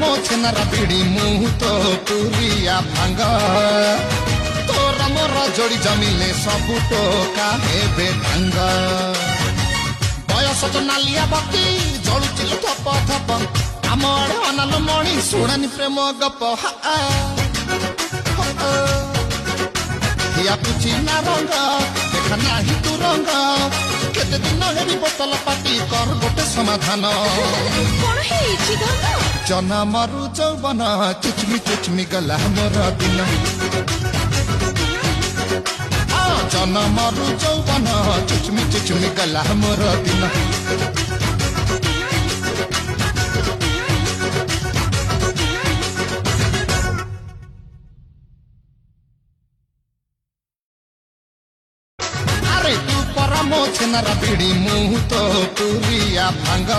ମୋ ଛେନାର ବିଡ଼ି ମୁଁ ତ ପୁରିଆ ଭାଙ୍ଗ ତୋର ମୋର ଯୋଡ଼ି ଜମିଲେ ସବୁ ଟୋକା ହେବେ ଭାଙ୍ଗ ବୟସ ତ ନାଲିଆ ବତି ଜଳୁଚିଲ ଥପ ଥପ ଆମ ଆଡ଼େ ଅନାଲ ମଣି ଶୁଣାନି ପ୍ରେମ ଗପ ହିଆକୁ ଚିନା ରଙ୍ଗ ଦେଖା ନାହିଁ ତୁ ରଙ୍ଗ କେତେ ଦିନ ହେବି ବୋତଲ ପାଟି କର ଗୋଟେ ସମାଧାନ କଣ ହେଇଛି ଧନ ଜନମରୁ ଯୌବନ ଚୁଚମି ଗଲା ମୋର ଦିନ ଜନମରୁ ଯୌବନ ଚୁଚମି ଗଲା ମୋର ଦିନ আরে তু পরম ছেনার বিড়ি মুহ তো পুরিয়া ভাঙ্গ